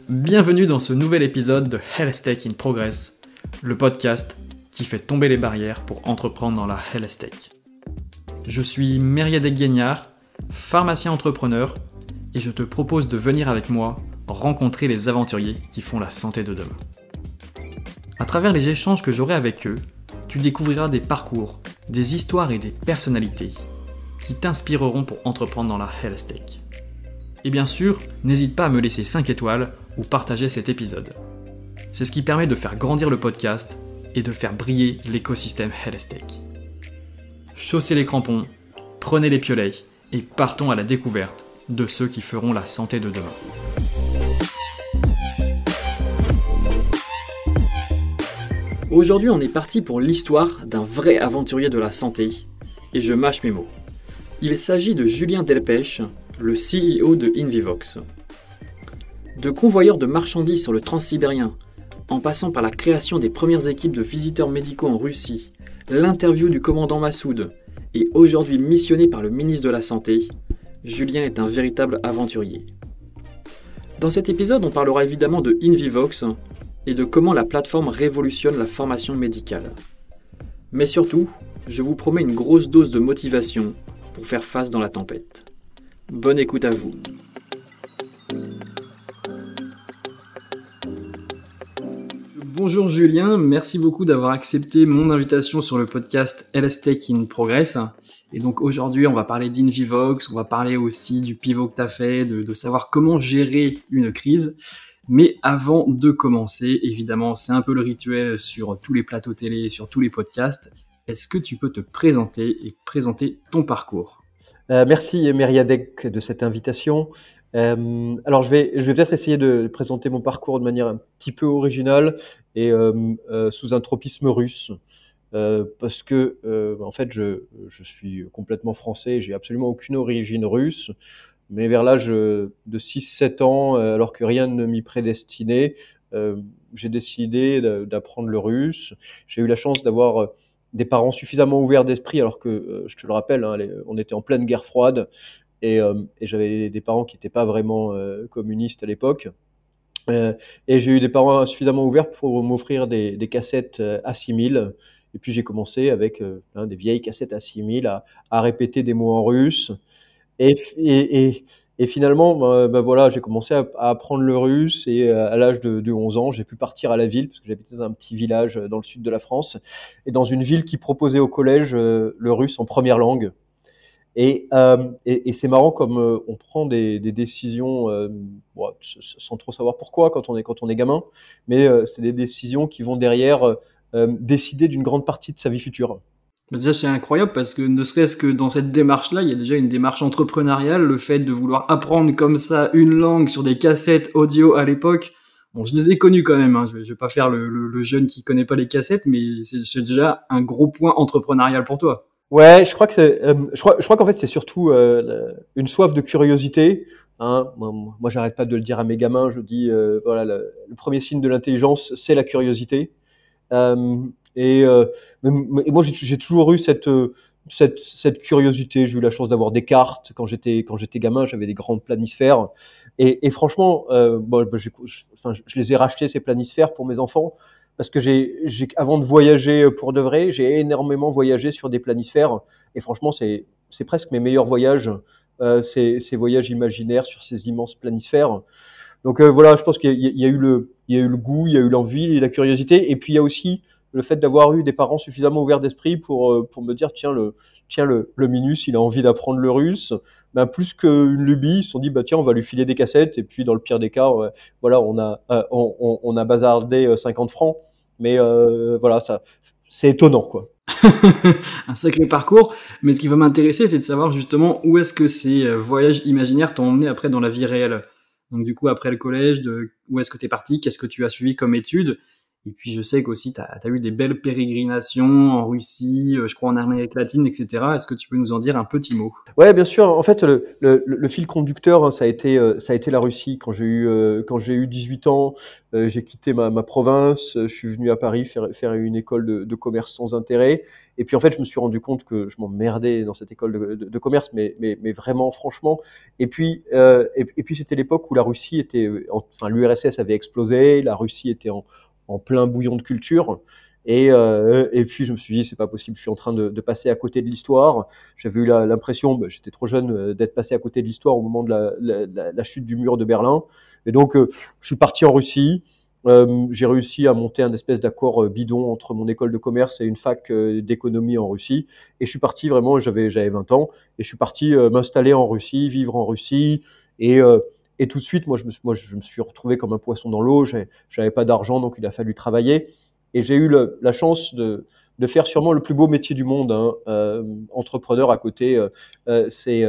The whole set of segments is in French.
Bienvenue dans ce nouvel épisode de Health Tech in Progress, le podcast qui fait tomber les barrières pour entreprendre dans la Health Tech. Je suis Mériadec Guignard, pharmacien entrepreneur, et je te propose de venir avec moi rencontrer les aventuriers qui font la santé de demain. À travers les échanges que j'aurai avec eux, tu découvriras des parcours, des histoires et des personnalités qui t'inspireront pour entreprendre dans la Health Tech. Et bien sûr, n'hésite pas à me laisser 5 étoiles ou partager cet épisode. C'est ce qui permet de faire grandir le podcast et de faire briller l'écosystème Health Tech. Chaussez les crampons, prenez les piolets et partons à la découverte de ceux qui feront la santé de demain. Aujourd'hui, on est parti pour l'histoire d'un vrai aventurier de la santé, et je mâche mes mots. Il s'agit de Julien Delpech, le CEO de Invivox. De convoyeur de marchandises sur le transsibérien, en passant par la création des premières équipes de visiteurs médicaux en Russie, l'interview du commandant Massoud, et aujourd'hui missionné par le ministre de la Santé, Julien est un véritable aventurier. Dans cet épisode, on parlera évidemment de Invivox et de comment la plateforme révolutionne la formation médicale. Mais surtout, je vous promets une grosse dose de motivation pour faire face dans la tempête. Bonne écoute à vous. Bonjour Julien, merci beaucoup d'avoir accepté mon invitation sur le podcast Health Tech in Progress. Et donc aujourd'hui, on va parler d'Invivox, on va parler aussi du pivot que tu as fait, de savoir comment gérer une crise. Mais avant de commencer, évidemment, c'est un peu le rituel sur tous les plateaux télé, sur tous les podcasts. Est-ce que tu peux te présenter et présenter ton parcours ? Merci Mériadec de cette invitation. Alors je vais peut-être essayer de présenter mon parcours de manière un petit peu originale et sous un tropisme russe, parce que en fait je suis complètement français, j'ai absolument aucune origine russe, mais vers l'âge de 6-7 ans, alors que rien ne m'y prédestinait, j'ai décidé d'apprendre le russe. J'ai eu la chance d'avoir des parents suffisamment ouverts d'esprit, alors que, je te le rappelle, on était en pleine guerre froide, et j'avais des parents qui n'étaient pas vraiment communistes à l'époque. Et j'ai eu des parents suffisamment ouverts pour m'offrir des cassettes A6000. Et puis j'ai commencé avec des vieilles cassettes A6000 à répéter des mots en russe. Et finalement, voilà, j'ai commencé à apprendre le russe, et à l'âge de 11 ans, j'ai pu partir à la ville, parce que j'habitais dans un petit village dans le sud de la France, et dans une ville qui proposait au collège le russe en première langue. Et c'est marrant comme on prend des décisions sans trop savoir pourquoi quand on est gamin, mais c'est des décisions qui vont derrière décider d'une grande partie de sa vie future. Déjà, c'est incroyable parce que ne serait-ce que dans cette démarche-là, il y a déjà une démarche entrepreneuriale, le fait de vouloir apprendre comme ça une langue sur des cassettes audio à l'époque. Bon, je les ai connus quand même, hein. Je vais pas faire le jeune qui connaît pas les cassettes, mais c'est déjà un gros point entrepreneurial pour toi. Ouais, je crois qu'en fait c'est surtout une soif de curiosité. Hein. Moi, j'arrête pas de le dire à mes gamins. Je dis voilà, le premier signe de l'intelligence, c'est la curiosité. Et moi, j'ai toujours eu cette curiosité. J'ai eu la chance d'avoir des cartes quand j'étais gamin. J'avais des grands planisphères. Et franchement, je les ai rachetés, ces planisphères, pour mes enfants, parce que avant de voyager pour de vrai, j'ai énormément voyagé sur des planisphères. Et franchement, c'est presque mes meilleurs voyages, ces voyages imaginaires sur ces immenses planisphères. Donc voilà, je pense qu'il y a eu le goût, il y a eu l'envie et la curiosité. Et puis il y a aussi le fait d'avoir eu des parents suffisamment ouverts d'esprit pour me dire tiens le Minus, il a envie d'apprendre le russe. Ben plus qu'une lubie, ils se sont dit tiens, on va lui filer des cassettes, et puis dans le pire des cas, voilà, on a bazardé 50 francs, mais voilà, ça c'est étonnant quoi. Un sacré parcours, mais ce qui va m'intéresser, c'est de savoir justement où est-ce que ces voyages imaginaires t'ont emmené après dans la vie réelle. Donc du coup, après le collège, où est-ce que tu es parti, qu'est-ce que tu as suivi comme études, Et puis je sais qu'aussi t'as eu des belles pérégrinations en Russie, je crois en Amérique latine, etc. Est-ce que tu peux nous en dire un petit mot? Ouais, bien sûr. En fait, le fil conducteur, hein, ça a été la Russie. Quand j'ai eu 18 ans, j'ai quitté ma province. Je suis venu à Paris faire une école de commerce sans intérêt. Et puis, en fait, je me suis rendu compte que je m'emmerdais dans cette école de commerce, mais vraiment, franchement. Et puis, c'était l'époque où la Russie était, enfin, l'URSS avait explosé, la Russie était en plein bouillon de culture. Et puis je me suis dit c'est pas possible, je suis en train de passer à côté de l'histoire. J'avais eu l'impression, j'étais trop jeune, d'être passé à côté de l'histoire au moment de la chute du mur de Berlin. Et donc je suis parti en Russie. J'ai réussi à monter un espèce d'accord bidon entre mon école de commerce et une fac d'économie en Russie. Et je suis parti vraiment, j'avais 20 ans, et je suis parti m'installer en Russie, vivre en Russie. Et, euh, et tout de suite, je me suis retrouvé comme un poisson dans l'eau. J'avais pas d'argent, donc il a fallu travailler. Et j'ai eu la chance de faire sûrement le plus beau métier du monde, hein. Entrepreneur à côté, c'est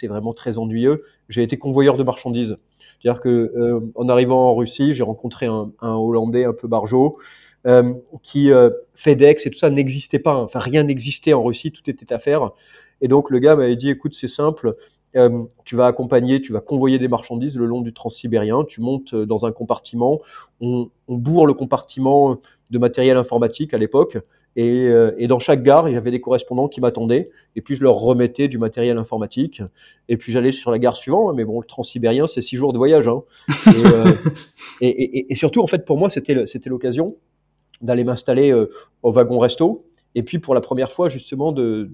vraiment très ennuyeux. J'ai été convoyeur de marchandises. C'est-à-dire que en arrivant en Russie, j'ai rencontré un Hollandais un peu barjot qui FedEx et tout ça n'existait pas, hein. Enfin, rien n'existait en Russie, tout était à faire. Et donc le gars m'avait dit, écoute, c'est simple. Tu vas convoyer des marchandises le long du transsibérien. Tu montes dans un compartiment. On bourre le compartiment de matériel informatique à l'époque. Et dans chaque gare, il y avait des correspondants qui m'attendaient. Et puis, je leur remettais du matériel informatique. Et puis, j'allais sur la gare suivante. Mais bon, le transsibérien, c'est 6 jours de voyage, hein. Et, euh, et surtout, en fait, pour moi, c'était l'occasion d'aller m'installer au wagon resto. Et puis, pour la première fois, justement, de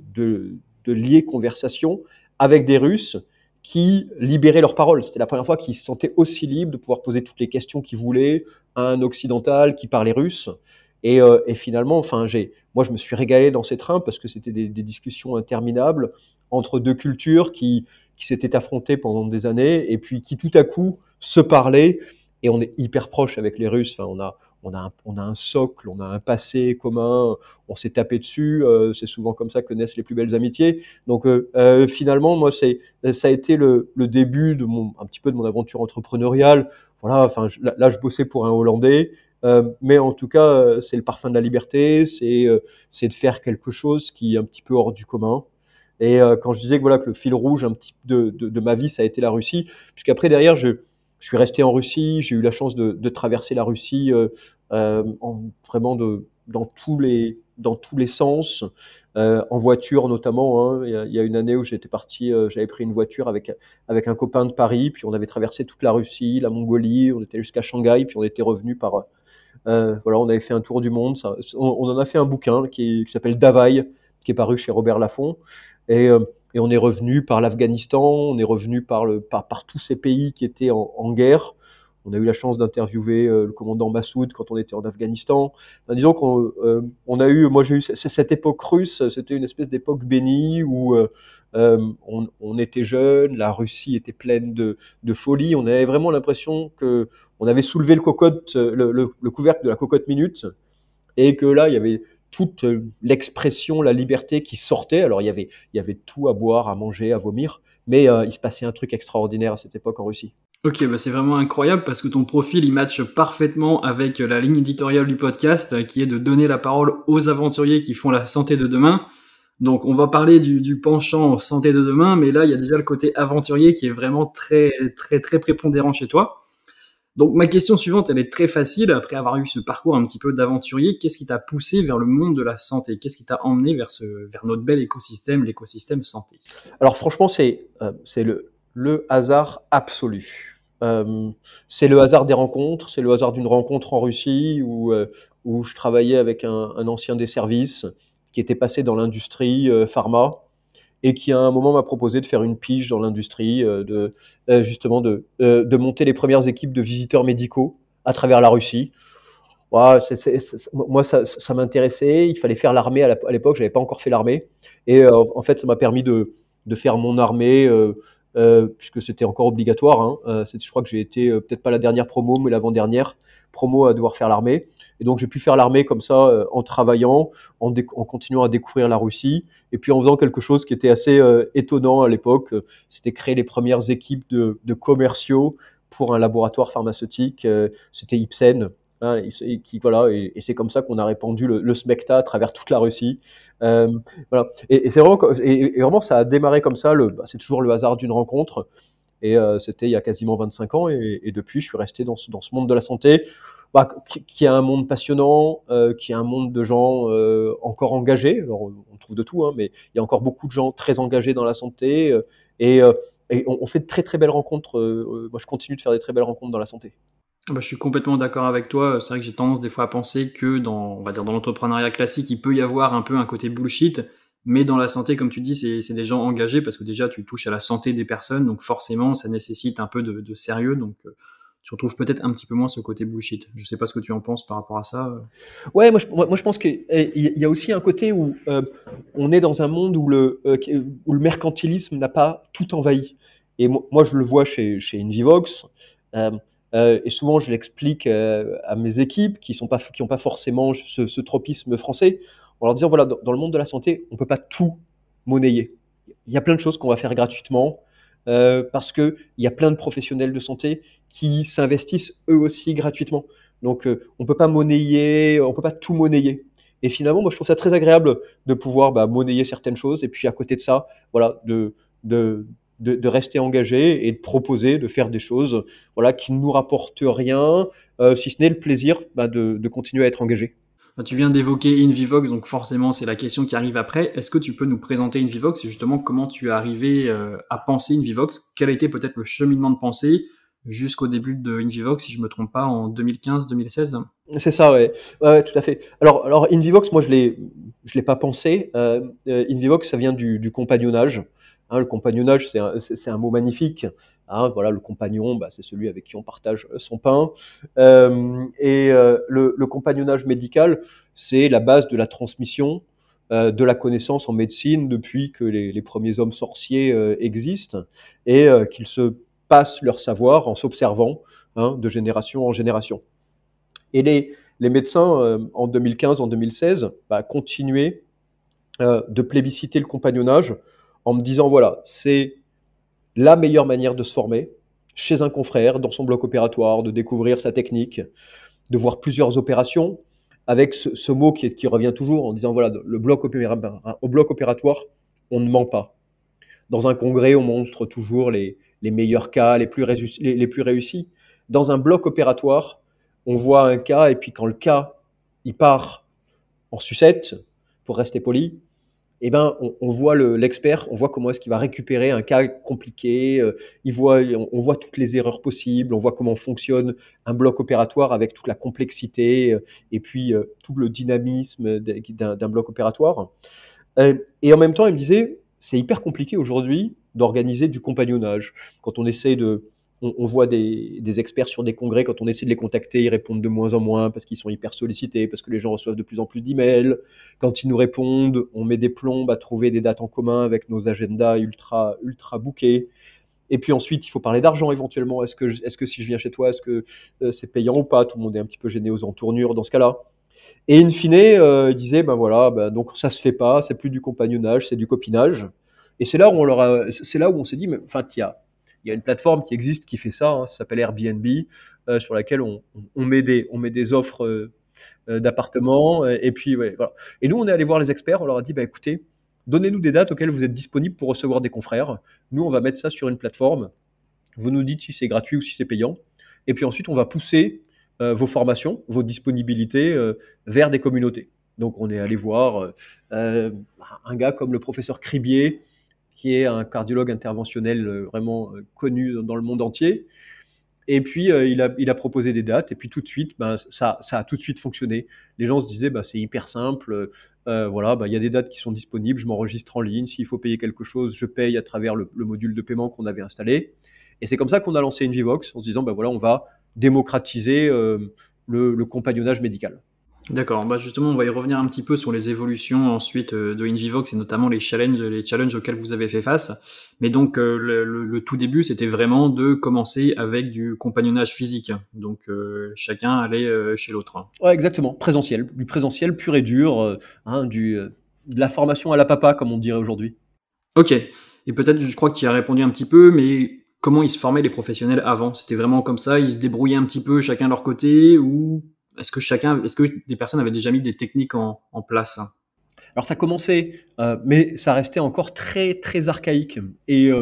lier conversation avec des Russes qui libéraient leur parole. C'était la première fois qu'ils se sentaient aussi libres de pouvoir poser toutes les questions qu'ils voulaient à un occidental qui parlait russe. Et finalement, enfin, moi, je me suis régalé dans ces trains parce que c'était des discussions interminables entre deux cultures qui s'étaient affrontées pendant des années et puis qui tout à coup se parlaient. Et on est hyper proche avec les Russes. Enfin, on a un socle, on a un passé commun, on s'est tapé dessus. C'est souvent comme ça que naissent les plus belles amitiés. Donc finalement, moi, ça a été le début un petit peu de mon aventure entrepreneuriale. Voilà, enfin, là, je bossais pour un Hollandais. Mais en tout cas, c'est le parfum de la liberté, c'est de faire quelque chose qui est un petit peu hors du commun. Et quand je disais que voilà que le fil rouge un petit de ma vie, ça a été la Russie, puisqu'après derrière, je suis resté en Russie, j'ai eu la chance de traverser la Russie vraiment dans tous les sens, en voiture notamment, hein. Il y a une année où j'étais parti, j'avais pris une voiture avec un copain de Paris, puis on avait traversé toute la Russie, la Mongolie, on était jusqu'à Shanghai, puis on était revenu voilà, on avait fait un tour du monde. On en a fait un bouquin qui s'appelle Davaï, qui est paru chez Robert Laffont. Et, euh, et on est revenu par l'Afghanistan, on est revenu par tous ces pays qui étaient en guerre. On a eu la chance d'interviewer le commandant Massoud quand on était en Afghanistan. Enfin, disons moi j'ai eu cette époque russe, c'était une espèce d'époque bénie où on était jeunes, la Russie était pleine de folie. On avait vraiment l'impression que on avait soulevé le couvercle de la cocotte minute et que là il y avait toute l'expression, la liberté qui sortait. Alors il y avait tout à boire, à manger, à vomir, mais il se passait un truc extraordinaire à cette époque en Russie. Ok, bah c'est vraiment incroyable parce que ton profil il matche parfaitement avec la ligne éditoriale du podcast qui est de donner la parole aux aventuriers qui font la santé de demain. Donc on va parler du penchant santé de demain, mais là il y a déjà le côté aventurier qui est vraiment très très très prépondérant chez toi. Donc ma question suivante, elle est très facile. Après avoir eu ce parcours un petit peu d'aventurier, qu'est-ce qui t'a poussé vers le monde de la santé? Qu'est-ce qui t'a emmené vers notre bel écosystème, l'écosystème santé? Alors franchement, c'est le hasard absolu. C'est le hasard des rencontres, c'est le hasard d'une rencontre en Russie où je travaillais avec un ancien des services qui était passé dans l'industrie pharma et qui à un moment m'a proposé de faire une pige dans l'industrie, justement de monter les premières équipes de visiteurs médicaux à travers la Russie. Ouais, moi, ça m'intéressait. Il fallait faire l'armée à l'époque. J'avais pas encore fait l'armée, et en fait, ça m'a permis de faire mon armée, puisque c'était encore obligatoire, hein. Je crois que j'ai été peut-être pas la dernière promo, mais l'avant-dernière promo à devoir faire l'armée. Et donc, j'ai pu faire l'armée comme ça, en travaillant, en continuant à découvrir la Russie, et puis en faisant quelque chose qui était assez étonnant à l'époque. C'était créer les premières équipes de commerciaux pour un laboratoire pharmaceutique. C'était Ipsen. hein, et c'est comme ça qu'on a répandu le smecta à travers toute la Russie. Euh, voilà. Et c'est vraiment, et vraiment, ça a démarré comme ça. C'est toujours le hasard d'une rencontre. Et c'était il y a quasiment 25 ans. Et depuis, je suis resté dans ce monde de la santé, qui est un monde passionnant, qui est un monde de gens encore engagés. Alors, on trouve de tout, hein, mais il y a encore beaucoup de gens très engagés dans la santé. Et, euh, et on fait de très très belles rencontres. Moi, je continue de faire des très belles rencontres dans la santé. Bah, je suis complètement d'accord avec toi. C'est vrai que j'ai tendance des fois à penser que on va dire dans l'entrepreneuriat classique, il peut y avoir un peu un côté bullshit, mais dans la santé, comme tu dis, c'est des gens engagés parce que déjà tu touches à la santé des personnes, donc forcément ça nécessite un peu de sérieux, donc tu retrouves peut-être un petit peu moins ce côté bullshit. Je sais pas ce que tu en penses par rapport à ça. Ouais, moi, je pense qu'il y a aussi un côté où on est dans un monde où le mercantilisme n'a pas tout envahi. Et moi, je le vois chez Invivox. Euh, et souvent, je l'explique à mes équipes qui ont pas forcément ce tropisme français, en leur disant, voilà, dans le monde de la santé, on peut pas tout monnayer. Il y a plein de choses qu'on va faire gratuitement, parce qu'il y a plein de professionnels de santé qui s'investissent eux aussi gratuitement. Donc, on peut pas monnayer, on peut pas tout monnayer. Et finalement, moi, je trouve ça très agréable de pouvoir monnayer certaines choses. Et puis, à côté de ça, voilà, de, de rester engagé et de proposer, de faire des choses, voilà, qui ne nous rapportent rien, si ce n'est le plaisir de continuer à être engagé. Tu viens d'évoquer Invivox, donc forcément c'est la question qui arrive après. Est-ce que tu peux nous présenter Invivox et justement comment tu es arrivé à penser Invivox? Quel a été peut-être le cheminement de pensée jusqu'au début de Invivox, si je me trompe pas, en 2015-2016? C'est ça, ouais. Ouais, tout à fait. Alors Invivox, moi, je l'ai pas pensé. Invivox, ça vient du compagnonnage. Hein, le compagnonnage, c'est un mot magnifique. Hein, voilà, le compagnon, c'est celui avec qui on partage son pain. Le compagnonnage médical, c'est la base de la transmission de la connaissance en médecine depuis que les premiers hommes sorciers existent et qu'ils se passent leur savoir en s'observant, hein, de génération en génération. Et les médecins, en 2015, en 2016, continuaient de plébisciter le compagnonnage en me disant, voilà, c'est la meilleure manière de se former chez un confrère, dans son bloc opératoire, de découvrir sa technique, de voir plusieurs opérations, avec ce mot qui revient toujours en disant, voilà, au bloc opératoire, on ne ment pas. Dans un congrès, on montre toujours les meilleurs cas, les plus réussis. Dans un bloc opératoire, on voit un cas, et puis quand le cas il part en sucette, pour rester poli, eh ben, on voit l'expert, on voit comment est-ce qu'il va récupérer un cas compliqué, on voit toutes les erreurs possibles, on voit comment fonctionne un bloc opératoire avec toute la complexité, et puis tout le dynamisme d'un bloc opératoire. Et en même temps, il me disait, c'est hyper compliqué aujourd'hui d'organiser du compagnonnage. Quand on essaie on voit des experts sur des congrès, quand on essaie de les contacter, ils répondent de moins en moins parce qu'ils sont hyper sollicités, parce que les gens reçoivent de plus en plus d'emails. Quand ils nous répondent, on met des plombes à trouver des dates en commun avec nos agendas ultra bookés. Et puis ensuite, il faut parler d'argent éventuellement. Est-ce que si je viens chez toi, est-ce que c'est payant ou pas? Tout le monde est un petit peu gêné aux entournures dans ce cas-là. Et in fine, il disait, donc ça se fait pas, c'est plus du compagnonnage, c'est du copinage. Et c'est là où on s'est dit, mais enfin, il y a une plateforme qui existe qui fait ça, hein, ça s'appelle Airbnb, sur laquelle on met des offres d'appartements, et puis ouais, voilà. Et nous, on est allé voir les experts, on leur a dit, écoutez, donnez-nous des dates auxquelles vous êtes disponibles pour recevoir des confrères. Nous, on va mettre ça sur une plateforme. Vous nous dites si c'est gratuit ou si c'est payant. Et puis ensuite, on va pousser vos formations, vos disponibilités vers des communautés. Donc, on est allé voir un gars comme le professeur Cribier, qui est un cardiologue interventionnel vraiment connu dans le monde entier. Et puis, il a proposé des dates. Et puis, tout de suite, ça a tout de suite fonctionné. Les gens se disaient, c'est hyper simple. Voilà, il y a des dates qui sont disponibles. Je m'enregistre en ligne. S'il faut payer quelque chose, je paye à travers le module de paiement qu'on avait installé. Et c'est comme ça qu'on a lancé Invivox, en se disant, voilà, on va démocratiser le compagnonnage médical. D'accord, justement, on va y revenir un petit peu sur les évolutions ensuite de Invivox et notamment les challenges auxquels vous avez fait face. Mais donc, le tout début, c'était vraiment de commencer avec du compagnonnage physique. Donc, chacun allait chez l'autre. Ouais, exactement, du présentiel pur et dur, hein, de la formation à la papa, comme on dirait aujourd'hui. Ok, et peut-être, je crois que tu y as répondu un petit peu, mais comment ils se formaient les professionnels avant? C'était vraiment comme ça, ils se débrouillaient un petit peu chacun de leur côté, ou Est-ce que des personnes avaient déjà mis des techniques en place? Alors ça commençait, mais ça restait encore très, très archaïque et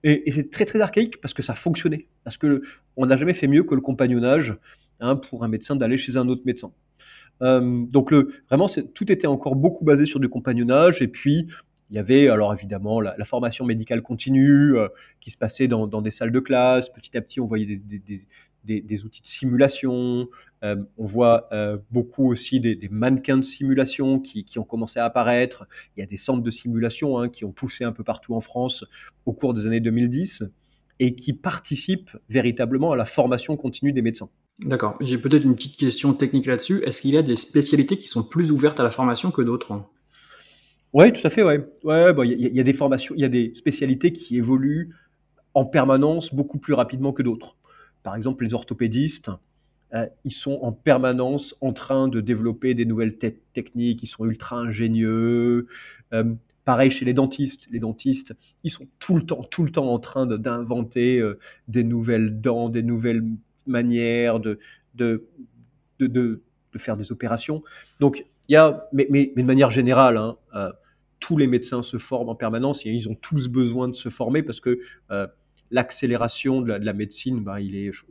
c'est très, très archaïque parce que ça fonctionnait. Parce qu'on n'a jamais fait mieux que le compagnonnage, hein, pour un médecin d'aller chez un autre médecin. Donc vraiment, tout était encore beaucoup basé sur du compagnonnage et puis il y avait alors évidemment la formation médicale continue qui se passait dans des salles de classe. Petit à petit, on voyait des outils de simulation. On voit beaucoup aussi des mannequins de simulation qui ont commencé à apparaître. Il y a des centres de simulation, hein, qui ont poussé un peu partout en France au cours des années 2010 et qui participent véritablement à la formation continue des médecins. D'accord. J'ai peut-être une petite question technique là-dessus. Est-ce qu'il y a des spécialités qui sont plus ouvertes à la formation que d'autres? Oui, tout à fait, ouais. Ouais, bah, il y a des formations, il y a des spécialités qui évoluent en permanence beaucoup plus rapidement que d'autres. Par exemple, les orthopédistes, ils sont en permanence en train de développer des nouvelles techniques, ils sont ultra ingénieux. Pareil chez les dentistes. Les dentistes, ils sont tout le temps en train d'inventer des nouvelles dents, des nouvelles manières de, de faire des opérations. Donc, il y a, mais de manière générale, hein, tous les médecins se forment en permanence et ils ont tous besoin de se former parce que l'accélération de la médecine, ben,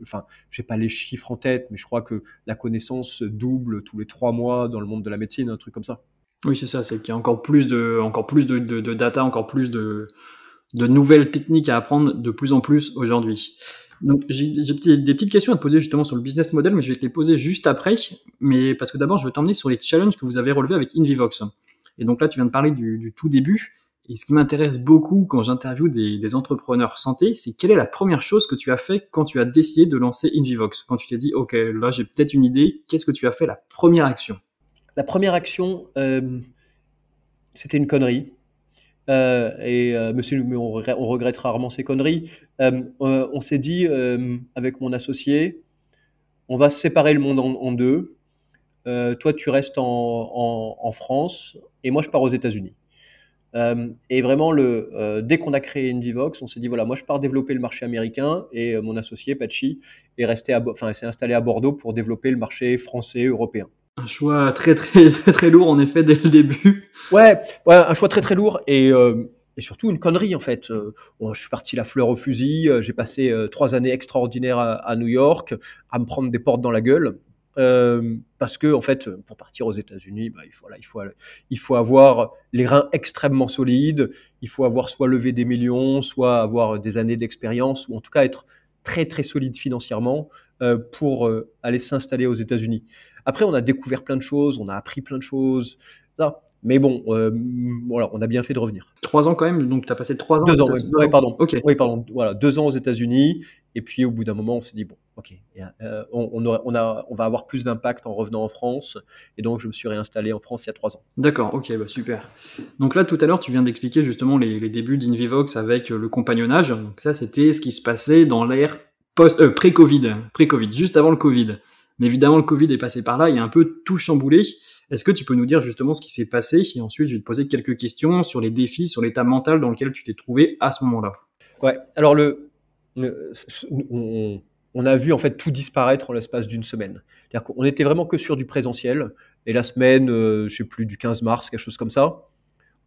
enfin, j'ai pas les chiffres en tête, mais je crois que la connaissance double tous les 3 mois dans le monde de la médecine, un truc comme ça. Oui, c'est ça, c'est qu'il y a encore plus de data, encore plus de nouvelles techniques à apprendre de plus en plus aujourd'hui. Donc, j'ai des petites questions à te poser justement sur le business model, mais je vais te les poser juste après. Mais parce que d'abord, je veux t'emmener sur les challenges que vous avez relevés avec Invivox. Et donc là, tu viens de parler du tout début. Et ce qui m'intéresse beaucoup quand j'interviewe des entrepreneurs santé, c'est quelle est la première chose que tu as fait quand tu as décidé de lancer Invivox? Quand tu t'es dit, OK, là, j'ai peut-être une idée, qu'est-ce que tu as fait la première action? La première action, c'était une connerie. Mais on regrette rarement ces conneries. On s'est dit avec mon associé, on va séparer le monde en deux. Toi, tu restes en France et moi, je pars aux États-Unis. Et vraiment, dès qu'on a créé Indivox, on s'est dit voilà, moi, je pars développer le marché américain et mon associé Pachi s'est installé à Bordeaux pour développer le marché français, européen. Un choix très très très très lourd en effet dès le début. Ouais, un choix très très lourd et surtout une connerie en fait. Je suis parti la fleur au fusil. J'ai passé 3 années extraordinaires à New York, à me prendre des portes dans la gueule. Parce que en fait, pour partir aux États-Unis, bah, il faut avoir les reins extrêmement solides. Il faut avoir soit levé des millions, soit avoir des années d'expérience, ou en tout cas être très très solide financièrement pour aller s'installer aux États-Unis. Après, on a découvert plein de choses, on a appris plein de choses. Ça. Mais bon, voilà, on a bien fait de revenir. 3 ans quand même, donc tu as passé 3 ans aux 2 ans, États-Unis. ouais, pardon. Ok. Oui, pardon. Voilà, 2 ans aux États-Unis. Et puis au bout d'un moment, on s'est dit bon, ok, on va avoir plus d'impact en revenant en France. Et donc je me suis réinstallé en France il y a 3 ans. D'accord, ok, bah super. Donc là, tout à l'heure, tu viens d'expliquer justement les débuts d'Invivox avec le compagnonnage. Donc ça, c'était ce qui se passait dans l'ère pré-Covid, juste avant le Covid. Mais évidemment, le Covid est passé par là, il y a un peu tout chamboulé. Est-ce que tu peux nous dire justement ce qui s'est passé? Et ensuite, je vais te poser quelques questions sur les défis, sur l'état mental dans lequel tu t'es trouvé à ce moment-là. Ouais, alors on a vu en fait tout disparaître en l'espace d'une semaine. C'est-à-dire qu'on était vraiment que sur du présentiel. Et la semaine, je sais plus, du 15 mars, quelque chose comme ça,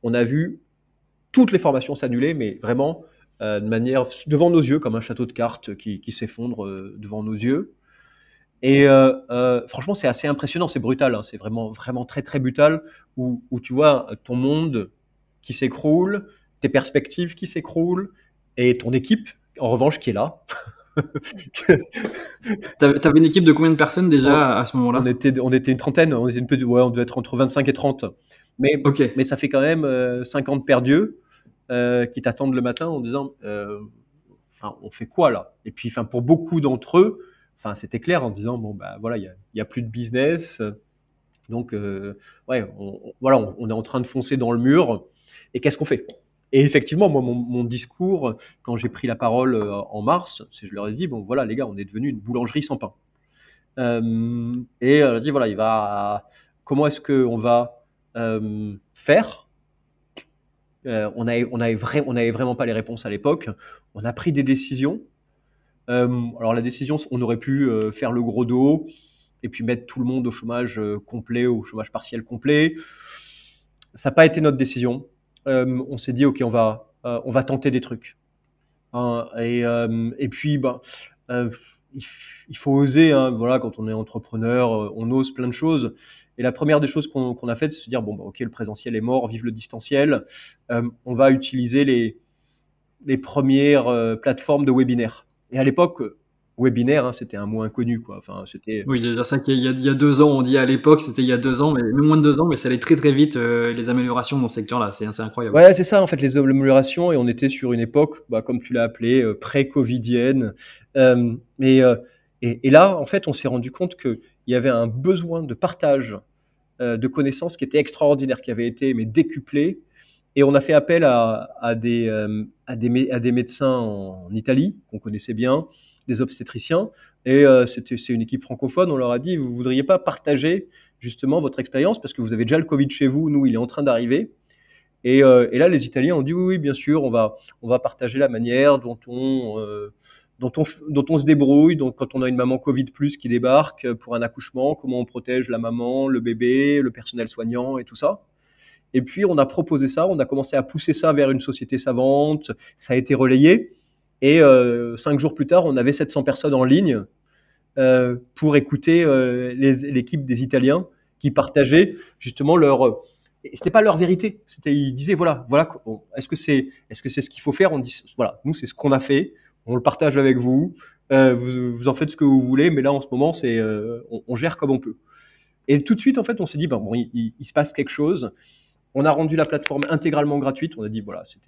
on a vu toutes les formations s'annuler, mais vraiment de manière devant nos yeux, comme un château de cartes qui s'effondre devant nos yeux. Et franchement, c'est assez impressionnant, c'est brutal, hein, c'est vraiment, vraiment très, très brutal, où tu vois ton monde qui s'écroule, tes perspectives qui s'écroulent, et ton équipe, en revanche, qui est là. T'avais une équipe de combien de personnes déjà à ce moment-là? On était une trentaine, on devait être entre 25 et 30. Ok. Mais ça fait quand même 50 perdus qui t'attendent le matin en disant on fait quoi là? Et puis pour beaucoup d'entre eux, c'était clair en disant bon bah voilà, il y a plus de business. Donc ouais, on est en train de foncer dans le mur et qu'est-ce qu'on fait? Et effectivement, moi, mon discours, quand j'ai pris la parole en mars, je leur ai dit, bon, voilà, les gars, on est devenu une boulangerie sans pain. Et je dit, voilà, comment est-ce qu'on va faire? On avait vraiment pas les réponses à l'époque. On a pris des décisions. Alors la décision, on aurait pu faire le gros dos et puis mettre tout le monde au chômage complet, au chômage partiel complet. Ça n'a pas été notre décision. On s'est dit, OK, on va tenter des trucs. Hein, et puis, euh, il faut oser. Hein, voilà, quand on est entrepreneur, on ose plein de choses. Et la première des choses qu'on a fait, c'est se dire, bon, OK, le présentiel est mort, vive le distanciel. On va utiliser les premières plateformes de webinaire. Et à l'époque, webinaire, hein, c'était un mot inconnu, quoi. Enfin, c'était. Oui, déjà ça qu'il y a 2 ans, on dit à l'époque, c'était il y a 2 ans, mais même moins de 2 ans, mais ça allait très très vite, les améliorations dans ce secteur-là, c'est incroyable. Ouais, c'est ça, en fait, les améliorations, et on était sur une époque, comme tu l'as appelé, pré-covidienne. Euh, et, euh, et là, en fait, on s'est rendu compte qu'il y avait un besoin de partage de connaissances qui était extraordinaire, qui avait été mais décuplé. Et on a fait appel à des médecins en Italie, qu'on connaissait bien, des obstétriciens. Et c'est une équipe francophone. On leur a dit, vous voudriez pas partager justement votre expérience parce que vous avez déjà le Covid chez vous. Nous, il est en train d'arriver. Et là, les Italiens ont dit, oui, oui, bien sûr, on va partager la manière dont on se débrouille. Donc, quand on a une maman Covid plus qui débarque pour un accouchement, comment on protège la maman, le bébé, le personnel soignant et tout ça. Et puis, on a proposé ça, on a commencé à pousser ça vers une société savante, ça a été relayé. Et 5 jours plus tard, on avait 700 personnes en ligne pour écouter l'équipe des Italiens qui partageaient justement c'était pas leur vérité, ils disaient voilà, est-ce que c'est ce qu'il faut faire? On dit voilà, nous c'est ce qu'on a fait, on le partage avec vous, vous en faites ce que vous voulez, mais là en ce moment on gère comme on peut. Et tout de suite en fait, on s'est dit bon, il se passe quelque chose. On a rendu la plateforme intégralement gratuite. On a dit voilà, ça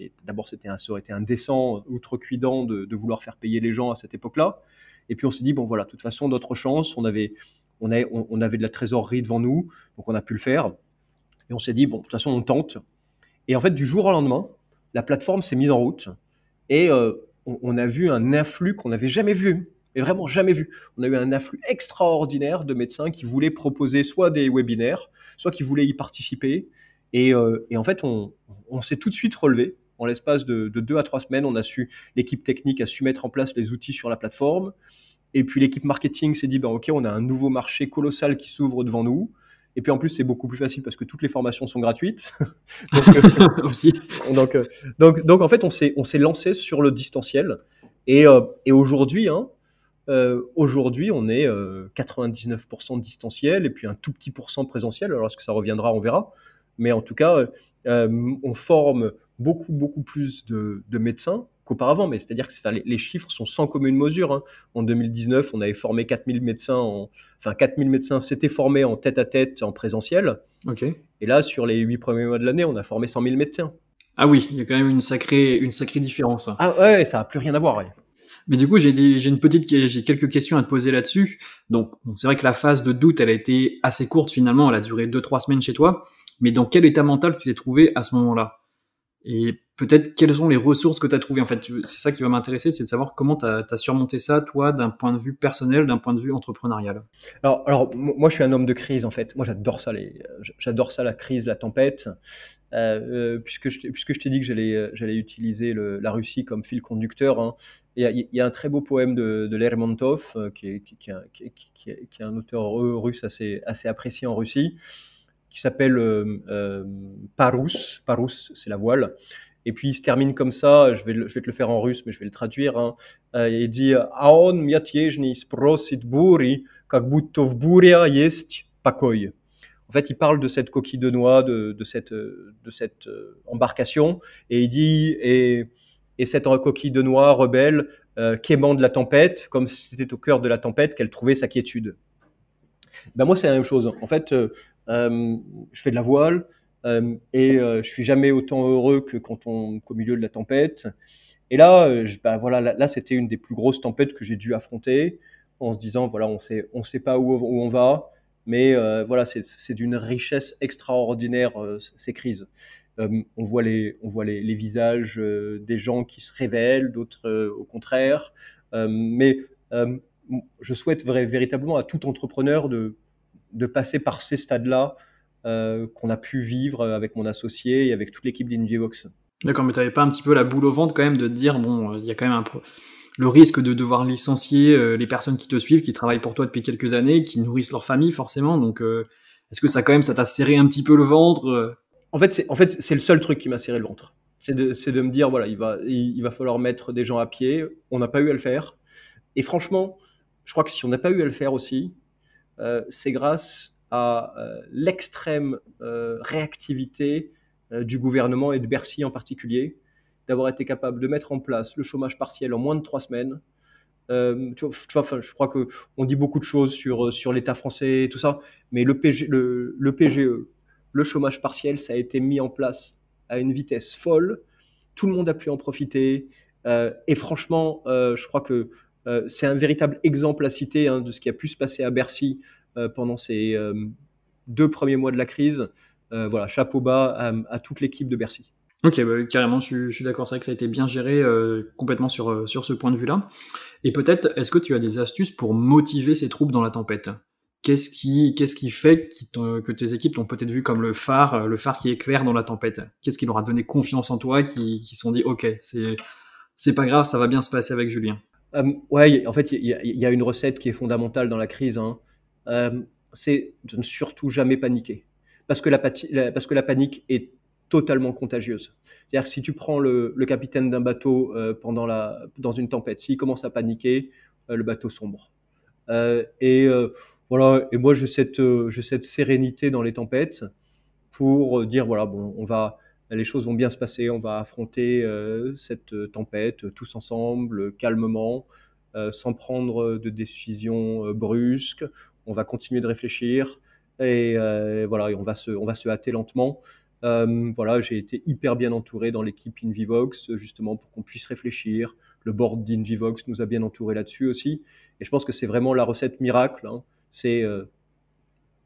aurait été indécent, outrecuidant de vouloir faire payer les gens à cette époque-là. Et puis on s'est dit bon voilà, de toute façon notre chance, on avait de la trésorerie devant nous, donc on a pu le faire. Et on s'est dit bon de toute façon on tente. Et en fait du jour au lendemain, la plateforme s'est mise en route et on a vu un afflux qu'on n'avait jamais vu. Mais vraiment jamais vu. On a eu un afflux extraordinaire de médecins qui voulaient proposer soit des webinaires, soit qui voulaient y participer. Et en fait, on s'est tout de suite relevé. En l'espace de 2 à 3 semaines, l'équipe technique a su mettre en place les outils sur la plateforme. Et puis l'équipe marketing s'est dit, OK, on a un nouveau marché colossal qui s'ouvre devant nous. Et puis en plus, c'est beaucoup plus facile parce que toutes les formations sont gratuites. Aussi. Donc en fait, on s'est lancé sur le distanciel. Et aujourd'hui, on est 99% distanciel et puis un tout petit pourcent présentiel. Alors est-ce que ça reviendra, on verra. Mais en tout cas, on forme beaucoup plus de médecins qu'auparavant. Mais c'est-à-dire que les chiffres sont sans commune mesure. Hein. En 2019, on avait formé 4000 médecins. 4000 médecins s'étaient formés en tête-à-tête, en présentiel. Ok. Et là, sur les 8 premiers mois de l'année, on a formé 100 000 médecins. Ah oui, il y a quand même une sacrée différence. Ah ouais, ça n'a plus rien à voir. Ouais. Mais du coup, j'ai quelques questions à te poser là-dessus. Donc, c'est vrai que la phase de doute, elle a été assez courte finalement. Elle a duré 2-3 semaines chez toi. Mais dans quel état mental tu t'es trouvé à ce moment-là? Et peut-être quelles sont les ressources que tu as trouvées? En fait, c'est ça qui va m'intéresser, c'est de savoir comment tu as surmonté ça, toi, d'un point de vue personnel, d'un point de vue entrepreneurial. Alors, moi, je suis un homme de crise, en fait. Moi, j'adore ça, la crise, la tempête. Puisque je t'ai dit que j'allais utiliser la Russie comme fil conducteur, hein. Il y a un très beau poème de Lermontov, qui est un auteur russe assez apprécié en Russie, qui s'appelle Parus. Parus, c'est la voile. Et puis il se termine comme ça, je vais te le faire en russe, mais je vais le traduire. Hein. Il dit Aon miatejny sprosit buri, как будто в буря есть покой. En fait, il parle de cette coquille de noix, de cette embarcation, et il dit et cette coquille de noix rebelle quémande la tempête, comme si c'était au cœur de la tempête qu'elle trouvait sa quiétude. Ben moi, c'est la même chose. En fait, je fais de la voile et je suis jamais autant heureux que qu'au milieu de la tempête. Et là, là, c'était une des plus grosses tempêtes que j'ai dû affronter, en se disant voilà, on sait pas où on va, mais voilà, c'est d'une richesse extraordinaire ces crises. On voit les visages des gens qui se révèlent, d'autres au contraire. Mais je souhaite véritablement à tout entrepreneur de passer par ces stades-là qu'on a pu vivre avec mon associé et avec toute l'équipe d'Invivox. D'accord, mais t'avais pas un petit peu la boule au ventre quand même de te dire bon, il y a quand même le risque de devoir licencier les personnes qui te suivent, qui travaillent pour toi depuis quelques années, qui nourrissent leur famille forcément. Donc, est-ce que ça t'a serré un petit peu le ventre? En fait, c'est le seul truc qui m'a serré le ventre. C'est de me dire, voilà, il va falloir mettre des gens à pied. On n'a pas eu à le faire. Et franchement, je crois que si on n'a pas eu à le faire aussi, c'est grâce à l'extrême réactivité du gouvernement et de Bercy en particulier, d'avoir été capable de mettre en place le chômage partiel en moins de 3 semaines. Enfin, je crois qu'on dit beaucoup de choses sur l'État français et tout ça, mais le PGE, le chômage partiel, ça a été mis en place à une vitesse folle. Tout le monde a pu en profiter. Et franchement, je crois que c'est un véritable exemple à citer de ce qui a pu se passer à Bercy pendant ces 2 premiers mois de la crise. Voilà, chapeau bas à toute l'équipe de Bercy. Ok, bah, carrément, je suis d'accord, c'est vrai que ça a été bien géré complètement sur ce point de vue-là. Et peut-être, est-ce que tu as des astuces pour motiver ces troupes dans la tempête? Qu'est-ce qui fait que tes équipes t'ont peut-être vu comme le phare qui éclaire dans la tempête? Qu'est-ce qui leur a donné confiance en toi, qui se sont dit, ok, c'est pas grave, ça va bien se passer avec Julien? Ouais, en fait, il y a une recette qui est fondamentale dans la crise. C'est de ne surtout jamais paniquer. Parce que parce que la panique est totalement contagieuse. C'est-à-dire que si tu prends le capitaine d'un bateau dans une tempête, s'il commence à paniquer, le bateau sombre. Voilà. Et moi, j'ai cette sérénité dans les tempêtes pour dire voilà, bon, les choses vont bien se passer, on va affronter cette tempête tous ensemble, calmement, sans prendre de décisions brusques. On va continuer de réfléchir et voilà, et on va se hâter lentement. Voilà, j'ai été hyper bien entouré dans l'équipe Invivox, justement pour qu'on puisse réfléchir. Le board d'Invivox nous a bien entouré là-dessus aussi. Et je pense que c'est vraiment la recette miracle. C'est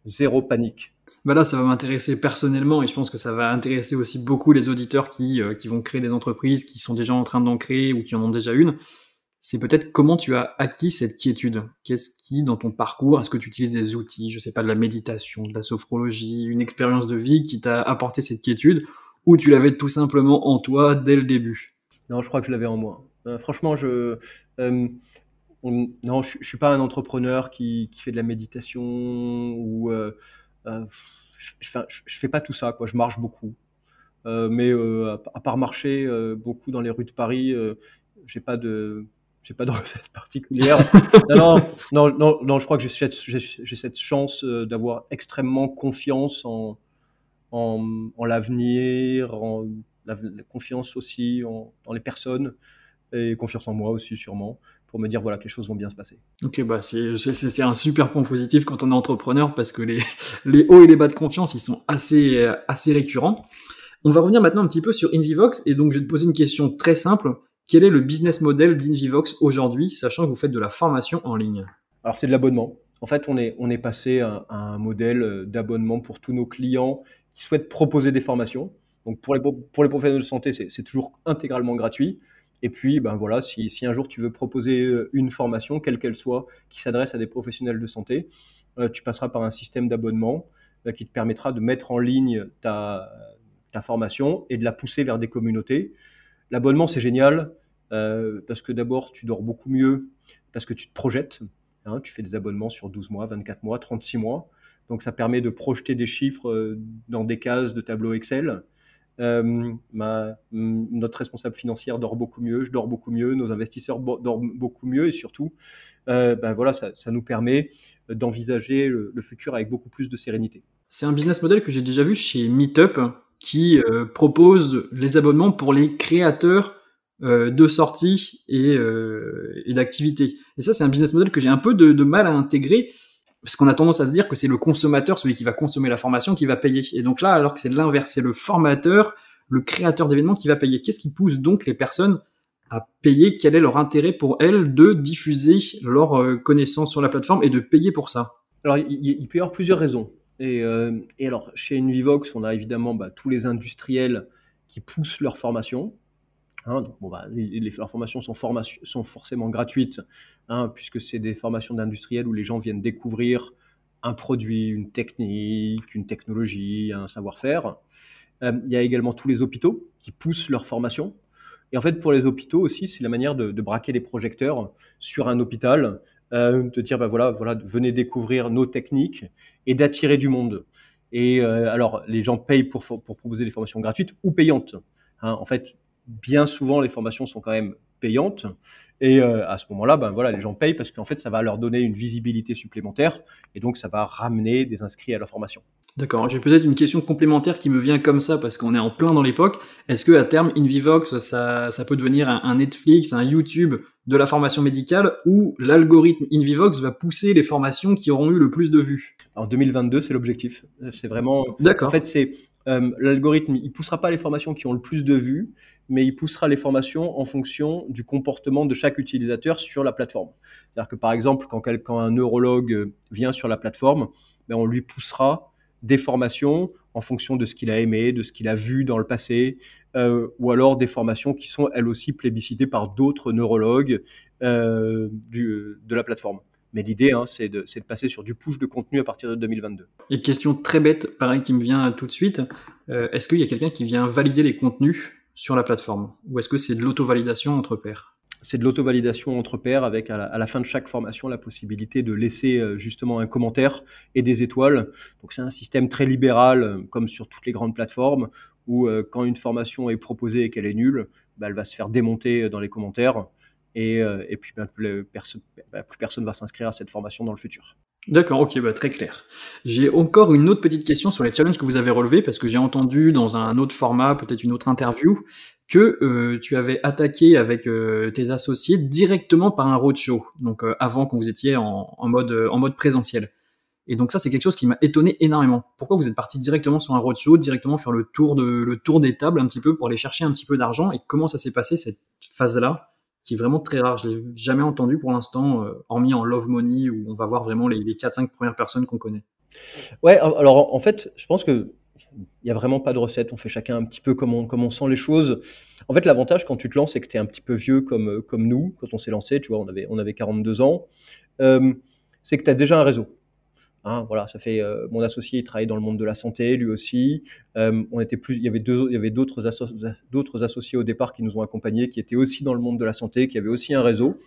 zéro panique. Bah là, ça va m'intéresser personnellement et je pense que ça va intéresser aussi beaucoup les auditeurs qui vont créer des entreprises, qui sont déjà en train d'en créer ou qui en ont déjà une. C'est peut-être comment tu as acquis cette quiétude. Qu'est-ce qui, dans ton parcours, est-ce que tu utilises des outils, je sais pas, de la méditation, de la sophrologie, une expérience de vie qui t'a apporté cette quiétude, ou tu l'avais tout simplement en toi dès le début? Non, je crois que je l'avais en moi. Franchement, non, je suis pas un entrepreneur qui fait de la méditation ou je fais pas tout ça, quoi. Je marche beaucoup. Mais à part marcher beaucoup dans les rues de Paris, j'ai pas de j'ai pas de recette particulière. Non, je crois que j'ai cette chance d'avoir extrêmement confiance en l'avenir, la confiance aussi dans les personnes et confiance en moi aussi sûrement pour me dire voilà que les choses vont bien se passer. Ok, bah c'est un super point positif quand on est entrepreneur parce que les hauts et les bas de confiance, ils sont assez récurrents. On va revenir maintenant un petit peu sur Invivox et donc je vais te poser une question très simple. Quel est le business model d'Invivox aujourd'hui, sachant que vous faites de la formation en ligne? Alors c'est de l'abonnement. En fait, on est passé à un modèle d'abonnement pour tous nos clients qui souhaitent proposer des formations. Donc pour les professionnels de santé, c'est toujours intégralement gratuit. Et puis, ben voilà, si un jour tu veux proposer une formation, quelle qu'elle soit, qui s'adresse à des professionnels de santé, tu passeras par un système d'abonnement qui te permettra de mettre en ligne ta formation et de la pousser vers des communautés. L'abonnement, c'est génial parce que d'abord, tu dors beaucoup mieux parce que tu te projettes. Tu fais des abonnements sur 12 mois, 24 mois, 36 mois. Donc, ça permet de projeter des chiffres dans des cases de tableau Excel. Notre responsable financière dort beaucoup mieux, je dors beaucoup mieux, nos investisseurs dorment beaucoup mieux et surtout, voilà, ça nous permet d'envisager le futur avec beaucoup plus de sérénité. C'est un business model que j'ai déjà vu chez Meetup qui propose les abonnements pour les créateurs de sorties et d'activités. Et ça, c'est un business model que j'ai un peu de mal à intégrer parce qu'on a tendance à se dire que c'est le consommateur, celui qui va consommer la formation, qui va payer. Et donc là, alors que c'est l'inverse, c'est le formateur, le créateur d'événements qui va payer. Qu'est-ce qui pousse donc les personnes à payer? Quel est leur intérêt pour elles de diffuser leurs connaissances sur la plateforme et de payer pour ça? Alors, il peut y avoir plusieurs raisons. Et alors, chez Invivox, on a évidemment tous les industriels qui poussent leur formation. Donc, leurs formations sont forcément gratuites, puisque c'est des formations d'industriels où les gens viennent découvrir un produit, une technique, une technologie, un savoir-faire. Il y a également tous les hôpitaux qui poussent leur formation. Et en fait, pour les hôpitaux aussi, c'est la manière de braquer des projecteurs sur un hôpital, de dire, voilà, venez découvrir nos techniques et d'attirer du monde. Et alors, les gens payent pour proposer des formations gratuites ou payantes. Hein. En fait, bien souvent, les formations sont quand même payantes. Et à ce moment-là, voilà, les gens payent parce qu'en fait, ça va leur donner une visibilité supplémentaire et donc ça va ramener des inscrits à la formation. D'accord, j'ai peut-être une question complémentaire qui me vient comme ça parce qu'on est en plein dans l'époque. Est-ce que à terme, Invivox, ça peut devenir un Netflix, un YouTube de la formation médicale où l'algorithme Invivox va pousser les formations qui auront eu le plus de vues? En 2022, c'est l'objectif. C'est vraiment. D'accord. En fait, c'est l'algorithme. Il poussera pas les formations qui ont le plus de vues, mais il poussera les formations en fonction du comportement de chaque utilisateur sur la plateforme. C'est-à-dire que par exemple, quand un neurologue vient sur la plateforme, on lui poussera des formations en fonction de ce qu'il a aimé, de ce qu'il a vu dans le passé, ou alors des formations qui sont elles aussi plébiscitées par d'autres neurologues de la plateforme. Mais l'idée, c'est de passer sur du push de contenu à partir de 2022. Et question très bête, pareil, qui me vient tout de suite. Est-ce qu'il y a quelqu'un qui vient valider les contenus sur la plateforme? Ou est-ce que c'est de l'auto-validation entre pairs? C'est de l'auto-validation entre pairs avec à la fin de chaque formation la possibilité de laisser justement un commentaire et des étoiles. Donc c'est un système très libéral comme sur toutes les grandes plateformes où quand une formation est proposée et qu'elle est nulle, elle va se faire démonter dans les commentaires et puis plus personne va s'inscrire à cette formation dans le futur. D'accord, ok, très clair. J'ai encore une autre petite question sur les challenges que vous avez relevés, parce que j'ai entendu dans un autre format, peut-être une autre interview, que tu avais attaqué avec tes associés directement par un roadshow, donc avant quand vous étiez en mode présentiel. Et donc ça, c'est quelque chose qui m'a étonné énormément. Pourquoi vous êtes parti directement sur un roadshow, directement faire le tour des tables un petit peu pour aller chercher un petit peu d'argent, et comment ça s'est passé cette phase-là, qui est vraiment très rare. Je l'ai jamais entendu pour l'instant, hormis en Love Money, où on va voir vraiment les 4-5 premières personnes qu'on connaît. Ouais, alors en fait, je pense que il n'y a vraiment pas de recette. On fait chacun un petit peu comme on sent les choses. En fait, l'avantage quand tu te lances, c'est que tu es un petit peu vieux comme nous. Quand on s'est lancé, tu vois, on avait 42 ans. C'est que tu as déjà un réseau. Hein, voilà, ça fait mon associé, il travaille dans le monde de la santé, lui aussi. Il y avait d'autres associés au départ qui nous ont accompagnés, qui étaient aussi dans le monde de la santé, qui avaient aussi un réseau.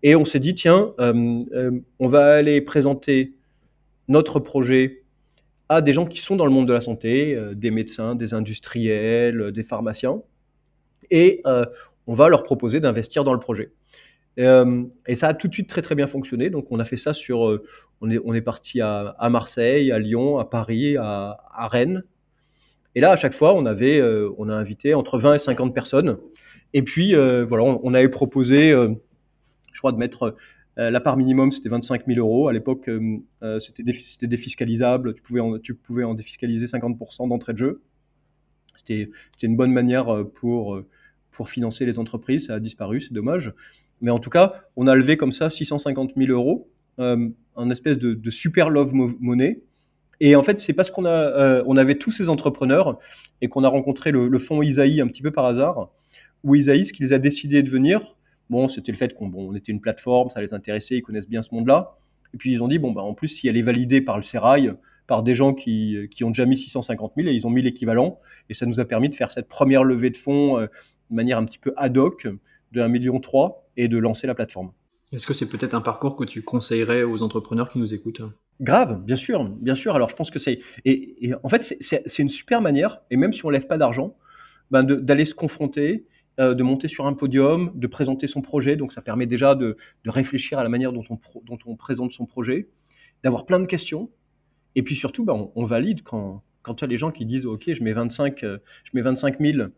Et on s'est dit, tiens, on va aller présenter notre projet à des gens qui sont dans le monde de la santé, des médecins, des industriels, des pharmaciens, et on va leur proposer d'investir dans le projet. Et ça a tout de suite très très bien fonctionné. Donc on a fait ça on est parti à Marseille, à Lyon, à Paris, à Rennes. Et là, à chaque fois, on a invité entre 20 et 50 personnes. Et puis voilà, on avait proposé, je crois, de mettre la part minimum, c'était 25 000 euros. À l'époque, c'était défiscalisable. Tu pouvais en défiscaliser 50% d'entrée de jeu. C'était une bonne manière pour financer les entreprises. Ça a disparu, c'est dommage. Mais en tout cas, on a levé comme ça 650 000 euros, en espèce de super love money. Et en fait, c'est parce qu'on avait tous ces entrepreneurs et qu'on a rencontré le fonds Isaïe un petit peu par hasard, où Isaïe, ce qu'ils a décidé de venir, c'était le fait qu'on était une plateforme, ça les intéressait, ils connaissent bien ce monde-là. Et puis ils ont dit, en plus, si elle est validée par le Sérail, par des gens qui ont déjà mis 650 000, et ils ont mis l'équivalent. Et ça nous a permis de faire cette première levée de fonds de manière un petit peu ad hoc, de 1,3 million et de lancer la plateforme. Est-ce que c'est peut-être un parcours que tu conseillerais aux entrepreneurs qui nous écoutent? Grave, bien sûr, bien sûr. Alors je pense que et en fait c'est une super manière, et même si on lève pas d'argent, d'aller se confronter, de monter sur un podium, de présenter son projet. Donc ça permet déjà de réfléchir à la manière dont on présente son projet, d'avoir plein de questions, et puis surtout on valide quand tu as les gens qui disent ok, je mets 25 000